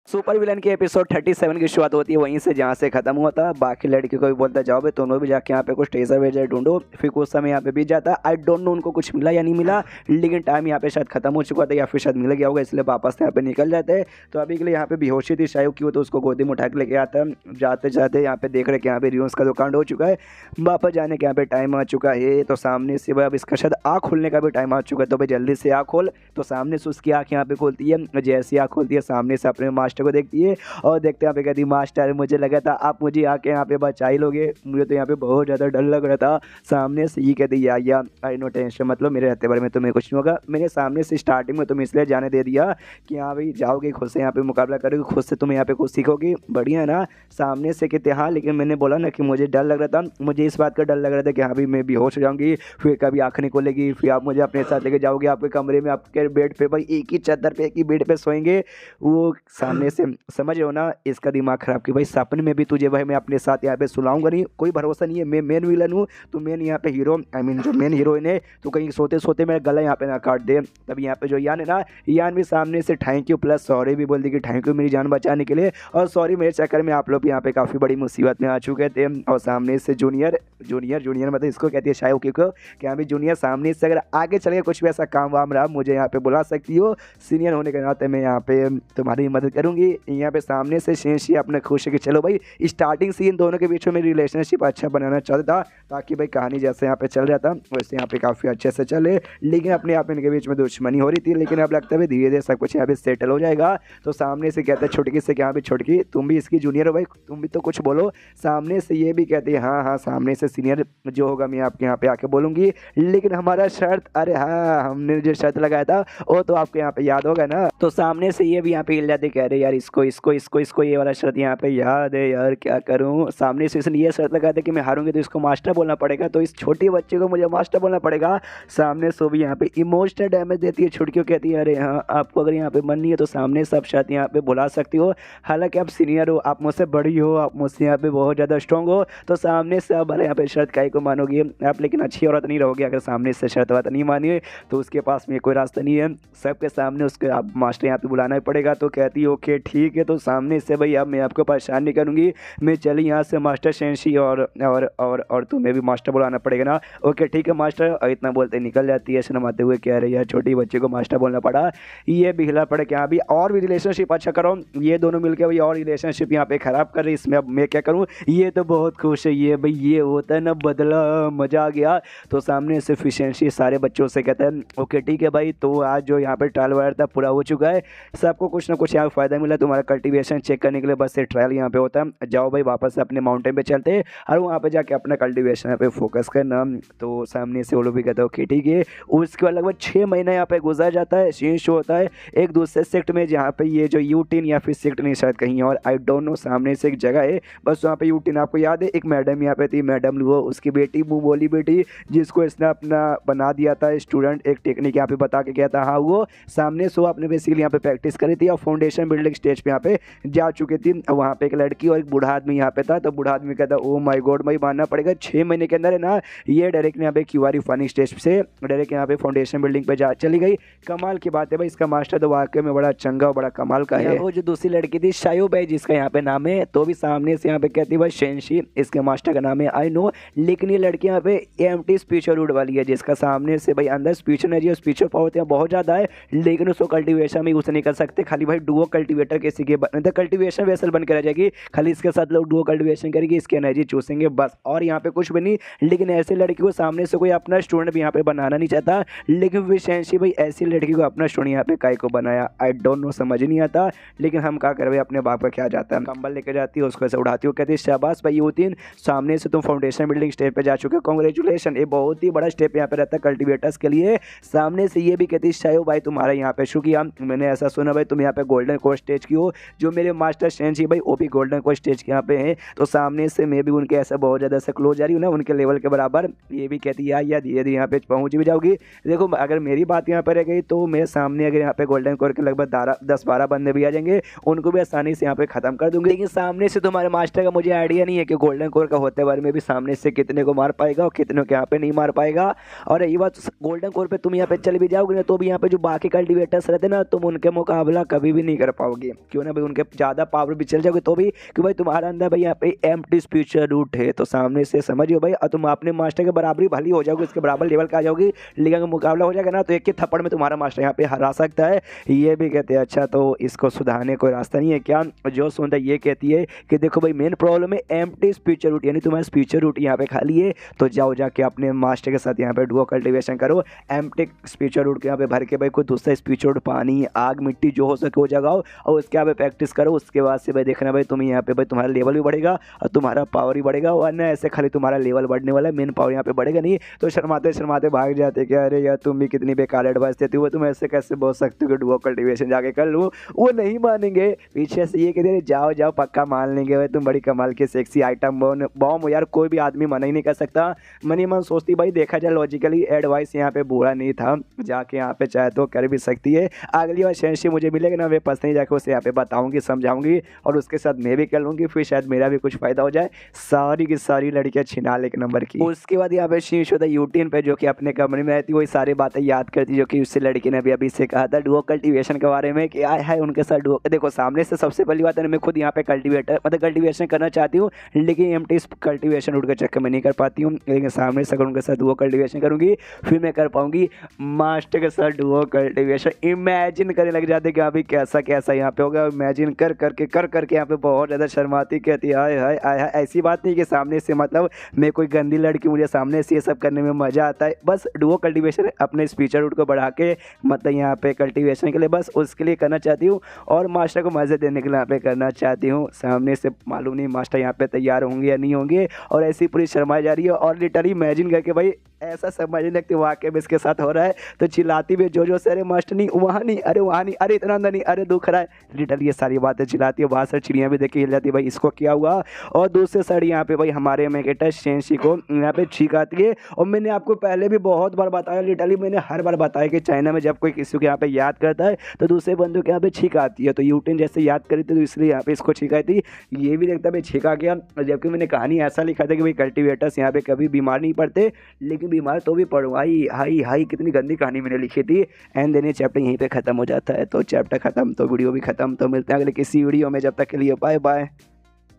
Super villain के episode 37 की शुरुआत होती है वहीं से जहाँ से खत्म हुआ था। बाकी लड़की को भी बोलता जाओ भाई तुम लोग भी जाके यहाँ पे कुछ ट्रेजर वेजर ढूंढो। फिर कुछ समय यहाँ पे बीत जाता है। आई डोंट नो उनको कुछ मिला या नहीं मिला, लेकिन टाइम यहाँ पे शायद खत्म हो चुका था या फिर शायद मिल गया होगा, इसलिए वापस यहाँ पे निकल जाते हैं। तो अभी के लिए यहाँ पे बेहोशी थी शायद क्यों, तो उसको गोदी में उठा के लेके आता है। जाते जाते यहाँ पे देख रहे कि यहाँ पे रियोस का दुकान हो चुका है, वापस जाने के यहाँ पे टाइम आ चुका है। तो सामने से अब इसका शायद आँख खोलने का भी टाइम आ चुका है। तो भाई जल्दी से आँख खोल। तो सामने से उसकी आँख यहाँ पे खोलती है। जैसी आँख खोलती है सामने से अपने मास्टर को देखती है और देखते यहाँ पे कहती मास्टर मुझे लगा था आप मुझे आके यहाँ पे बचा ही लोगे, मुझे तो यहाँ पे बहुत ज़्यादा डर लग रहा था। सामने से ये कहती या आई नो टेंशन, मतलब मेरे रहते बारे में तुम्हें कुछ नहीं होगा। मैंने सामने से स्टार्टिंग में तुम्हें इसलिए जाने दे दिया कि हाँ भाई जाओगे खुद से यहाँ पे मुकाबला करोगे, खुद से तुम यहाँ पे कुछ सीखोगी, बढ़िया है ना। सामने से कहते हाँ, लेकिन मैंने बोला ना कि मुझे डर लग रहा था, मुझे इस बात का डर लग रहा था कि हाँ भाई मैं बेहोश हो जाऊँगी, फिर कभी आँख नहीं खोलेगी, फिर आप मुझे अपने साथ लेके जाओगे आपके कमरे में, आपके बेड पे, भाई एक ही चादर पे एक ही बेड पे सोएंगे। वो सामने से समझ रहे हो ना, इसका दिमाग खराब कि भाई सपने में भी तुझे भाई मैं अपने साथ यहाँ पे सुलाऊंगा नहीं, कोई भरोसा नहीं है। मैं मेन विलन हूँ तो मेन यहाँ पे हीरो, आई मीन जो मेन हीरोइन है, तो कहीं सोते सोते मेरा गला यहाँ पे ना काट दे। तब यहाँ पे जो यान है ना, यान भी सामने से थैंक यू प्लस सॉरी भी बोल दी कि थैंक यू मेरी जान बचाने के लिए, और सॉरी मेरे चक्कर में आप लोग यहाँ पे काफ़ी बड़ी मुसीबत में आ चुके थे। और सामने से जूनियर जूनियर जूनियर मतलब इसको कहती है शायद को क्या भी जूनियर, सामने से अगर आगे चले कुछ भी ऐसा काम वाम रहा मुझे यहाँ पे बुला सकती हो, सीनियर होने के नाते मैं यहाँ पे तुम्हारी मदद करूँगी। यहाँ पे सामने से शेषी अपने खुश है कि चलो भाई स्टार्टिंग सीन दोनों के बीच में रिलेशनशिप अच्छा बनाना चाहता था, ताकि भाई कहानी जैसे यहाँ पे चल रहा था वैसे यहाँ पे काफ़ी अच्छे से चले। लेकिन अपने आप इनके बीच में दुश्मनी हो रही थी, लेकिन अब लगता है धीरे धीरे सब कुछ यहाँ पे सेटल हो जाएगा। तो सामने से कहते हैं छुटकी से क्या भी छुटकी तुम भी इसकी जूनियर हो भाई, तुम भी तो कुछ बोलो। सामने से ये भी कहती है हाँ हाँ सामने से सीनियर जो होगा मैं आपके यहाँ पे आके बोलूँगी, लेकिन हमारा शर्त, अरे हाँ हमने जो शर्त लगाया था वो तो आपको यहाँ पे याद होगा ना। तो सामने से ये भी यहाँ पे हिल जाते कह रहे यार इसको इसको इसको इसको ये वाला शर्त यहाँ पे याद है यार, क्या करूँ। सामने से इसने ये शर्त लगा था कि मैं हारूंगी तो इसको मास्टर बोलना पड़ेगा, तो इस छोटी बच्चे को मुझे मास्टर बोलना पड़ेगा। सामने से भी यहाँ पे इमोशनल डैमेज देती है, छुटकियों कहती है अरे हाँ आपको अगर यहाँ पे मन नहीं है तो सामने सब शर्त यहाँ पे बुला सकती हो, हालांकि आप सीनियर हो, आप मुझसे बड़ी हो, आप मुझसे यहाँ पे बहुत ज़्यादा स्ट्रॉन्ग हो, तो सामने से अब यहाँ पे शर्त काहे को मानोगी आप, लेकिन अच्छी औरत नहीं रहोगी अगर सामने से शर्त बात नहीं मानिए तो उसके पास में कोई रास्ता नहीं है, सबके सामने उसके आप मास्टर यहाँ पे बुलाना ही पड़ेगा। तो कहती है ओके ठीक है, तो सामने से भाई अब मैं आपको परेशान नहीं करूँगी, मैं चली यहाँ से मास्टर शेंशी और तुम्हें भी मास्टर बुलाना पड़ेगा ना, ओके ठीक है मास्टर। और इतना बोलते निकल जाती है शर्माते हुए, कह रही है छोटी बच्चे को मास्टर बोलना पड़ा, ये भी हिला पड़े क्या अभी और भी रिलेशनशिप अच्छा करो, ये दोनों मिलकर भाई और रिलेशनशिप यहाँ पे खराब कर रही, इसमें अब मैं क्या करूँ, ये तो बहुत खुश है, ये भाई ये होता है ना बदला, मजा आ गया। तो सामने से फिशेंसी सारे बच्चों से कहता है ओके ठीक है भाई, तो आज जो यहाँ पे ट्रायल वायर था पूरा हो चुका है, सबको कुछ ना कुछ यहाँ फ़ायदा मिला, तुम्हारा कल्टीवेशन चेक करने के लिए बस ये ट्रायल यहाँ पे होता है, जाओ भाई वापस से अपने माउंटेन पे चलते हैं और वहाँ पे जाके अपना कल्टीवेशन पे फोकस करना। तो सामने से वो लोग भी कहते हैं ओके ठीक है। उसके बाद लगभग 6 महीना यहाँ पे गुजर जाता है, सीन शो होता है एक दूसरे सेक्ट में, जहाँ पे ये जो यूटिन या फिर सेक्ट नहीं शायद कहीं और आई डोंट नो, सामने से एक जगह है बस वहाँ पे यूटिन आपको याद है, एक मैडम यहाँ पे थी, मैडम वो उसकी बेटी मुँह बोली बेटी जिसको इसने अपना बना दिया था स्टूडेंट, एक टेक्निक यहाँ पे बता के गया था, हाँ वो सामने से आपने बेसिकली यहाँ पे प्रैक्टिस करी थी और फाउंडेशन बिल्डिंग स्टेज पे यहाँ पे जा चुकी थी। वहाँ पे एक लड़की और एक बूढ़ा आदमी यहाँ पे था, तो बूढ़ा आदमी कहता ओ माय गॉड भाई मानना पड़ेगा 6 महीने के अंदर है ना ये डायरेक्ट यहाँ पे क्यूआर फनी स्टेज से डायरेक्ट यहाँ पे फाउंडेशन बिल्डिंग पे जा चली गई। कमाल की बात है भाई, इसका मास्टर तो वाकई में बड़ा चंगा और बड़ा कमाल का है। वो जो दूसरी लड़की थी शायू भाई जिसका यहाँ पे नाम है, तो भी सामने से यहाँ पे कहती भाई शेंशी इसके मास्टर का नाम है आई नो, लेकिन ये लड़की यहाँ पे एम्प्टी स्पीचर रूट वाली है, जिसका सामने से भाई अंदर स्पीचर एनर्जी और स्पीचर पावर यहाँ बहुत ज़्यादा है, लेकिन उसको कल्टीवेशन में यूज नहीं कर सकते, खाली भाई डुओ कल्टीवेटर किसी के कल्टीवेशन वेसल बन के रह जाएगी, खाली इसके साथ लोग डुओ कल्टीवेशन करेगी, इसकी एनर्जी चूसेंगे बस, और यहाँ पे कुछ भी नहीं। लेकिन ऐसे लड़की को सामने से कोई अपना स्टूडेंट भी यहाँ पे बनाना नहीं चाहता, लेकिन विशेषी भाई ऐसी लड़की को अपना स्टूडेंट यहाँ पे काय को बनाया आई डोंट नो, समझ नहीं आता, लेकिन हम क्या कर भाई अपने बाप का क्या जाता है, कंबल लेकर जाती है उसको ऐसे उड़ाती हो, कहती है शाबाश भाई यूतिन सामने से तुम फाउंडेशन बिल्डिंग स्टेप पे जा चुके हो, कांग्रेचुलेशन, ये बहुत ही बड़ा स्टेप यहाँ पे रहता है कल्टीवेटर्स के लिए। सामने से ये भी कहती है शायद भाई तुम्हारा यहाँ पे शुक्रिया, मैंने ऐसा सुना भाई तुम यहाँ पे गोल्डन कोर स्टेज की हो, जो मेरे मास्टर शेंशी भाई वो भी गोल्डन कोर स्टेज के यहाँ पे हैं, तो सामने से मैं भी उनके ऐसा बहुत ज़्यादा से क्लोज आ रही हूँ ना उनके लेवल के बराबर। ये भी कहती है यार धीरे धीरे यहाँ पे पहुँच भी जाओगी, देखो अगर मेरी बात यहाँ पर रह गई तो मेरे सामने अगर यहाँ पे गोल्डन कोर के लगभग 10-12 बंदे भी आ जाएंगे, उनको भी आसानी से यहाँ पे खत्म कर दूंगी। लेकिन सामने से तुम्हारे मास्टर का मुझे आइडिया नहीं है कि गोल्डन कोर का होते बारे में भी सामने से कितने को मार पाएगा और कितने को यहाँ पे नहीं मार पाएगा। और ये बात गोल्डन कोर पे तुम यहाँ पे चले भी जाओगे ना तो भी यहाँ पे जो बाकी कल्टीवेटर्स रहते ना तुम उनके मुकाबला कभी भी नहीं कर पाओगे। जाओगे, क्यों ना भाई उनके ज़्यादा पावर भी चल जाओगे तो भी, कि भाई तुम्हारा अंदर भाई यहाँ पे एम्प्टी स्पीचर रूट है, तो सामने से समझियो भाई, और तुम अपने मास्टर के बराबरी भली हो जाओगे, उसके बराबर लेवल का आ जाओगे, लिगा का मुकाबला हो जाएगा ना, तो एक के थप्पड़ में तुम्हारा मास्टर यहाँ पे हरा सकता है। ये भी कहते हैं अच्छा तो इसको सुधारने कोई रास्ता नहीं है क्या? जो सुनता ये कहती है कि देखो भाई मेन प्रॉब्लम है एम्प्टी स्पीचर रूट, यानी तुम्हारा स्पीचर रूट यहाँ पे खाली है, तो जाओ जाके अपने मास्टर के साथ यहाँ पे डुओ कल्टीवेशन करो, एम्प्टी स्पीचर रूट के यहाँ पे भर के भाई कोई दूसरा स्पीचर रूट, पानी, आग, मिट्टी जो हो सके वो जगाओ, और उसके यहाँ पे प्रैक्टिस करो। उसके बाद से भाई देखना भाई तुम यहाँ पे भाई तुम्हारा लेवल भी बढ़ेगा और तुम्हारा पावर भी बढ़ेगा, वरना ऐसे खाली तुम्हारा लेवल बढ़ने वाला है, मेन पावर यहाँ पे बढ़ेगा नहीं, तो शर्माते शर्माते भाग जाते कि अरे यार तुम भी कितनी बेकार एडवाइस देती हो, तुम ऐसे कैसे बोल सकते हो कि डुओ कल्टीवेशन जाके कर लूँ। वो नहीं मानेंगे, पीछे से ये कहते जाओ जाओ पक्का मान लेंगे भाई तुम बड़ी कमाल की सेक्सी आइटम बॉम हो यार, कोई भी आदमी मना ही नहीं कर सकता। मन ही मन सोचती भाई देखा जाए लॉजिकली एडवाइस यहाँ पे बुरा नहीं था, जाके यहाँ पे चाहे तो कर भी सकती है। अगली बार शेंशी मुझे मिलेगा ना, वे पर्सनली जाके उसे यहाँ पे बताऊंगी, समझाऊंगी, और उसके साथ मैं भी कर लूँगी, फिर शायद मेरा भी कुछ फायदा हो जाए। सारी की सारी लड़कियाँ छिनाल एक नंबर की। उसके बाद यहाँ पे शीशोदा यूटीन पे जो कि अपने कमरे में रहती, वही सारी बातें याद करती जो कि उससे लड़की ने अभी से कहा था डुओ कल्टीवेशन के बारे में कि आए है उनके साथ डुओ। देखो सामने से सबसे पहली बात है मैं खुद यहाँ पे कल्टीवेशन करना चाहती हूँ, लेकिन एम्प्टी कल्टीवेशन रूट के चक्कर में नहीं कर पाती हूँ, लेकिन सामने से अगर उनके साथ डुओ कल्टीवेशन करूँगी फिर मैं कर पाऊंगी मास्टर के साथ डुओ कल्टीवेशन। इमेजिन करने लग जाते कि अभी कैसा कैसा यहाँ पे होगा, इमेजिन कर करके यहाँ पे बहुत ज़्यादा शर्माती, कहती है हाय हाय हाय। ऐसी बात नहीं कि सामने से मतलब मैं कोई गंदी लड़की, मुझे सामने से ये सब करने में मज़ा आता है, बस डुओ कल्टीवेशन अपने स्पीचर रूट को बढ़ा के मतलब यहाँ पे कल्टीवेशन के लिए बस उसके लिए करना चाहती हूँ, और मास्टर को मज़े देने के लिए यहाँ पे करना चाहती हूँ। सामने से मालूम नहीं मास्टर यहाँ पे तैयार होंगे या नहीं होंगे, और ऐसी पूरी शर्माई जा रही है, और लिटरली इमेजिन करके भाई ऐसा समझने लगती वाकई में इसके साथ हो रहा है, तो चिल्लाती भी जो से अरे मास्टर नहीं वहाँ नहीं, अरे वहाँ नहीं, अरे इतना अंदर नहीं, अरे दुख रहा है, लिटरली ये सारी बातें चिल्लाती है। बाहर से चिड़ियाँ भी देख के हिल जाती है भाई इसको क्या हुआ। और दूसरे साइड यहाँ पे भाई हमारे मेकेटर शेंशी को यहाँ पे छींक आती है, और मैंने आपको पहले भी बहुत बार बताया, लिटरली मैंने हर बार बताया कि चाइना में जब कोई किसी को यहाँ पे याद करता है तो दूसरे बंदों के यहाँ पे छींक आती है, तो यूटिन जैसे याद करी थी तो इसलिए यहाँ पे इसको छींक आई थी, ये भी देखता भाई छींक आ गया। जबकि मैंने कहानी ऐसा लिखा था कि भाई कल्टीवेटर्स यहाँ पे कभी बीमार नहीं पड़ते, लेकिन बीमार तो भी पड़ो। हाई हाई हाई कितनी गंदी कहानी मैंने लिखी थी। एंड देन ये चैप्टर यहीं पे खत्म हो जाता है, तो चैप्टर खत्म तो वीडियो भी खत्म। तो मिलते हैं अगले किसी वीडियो में, जब तक के लिए बाय बाय।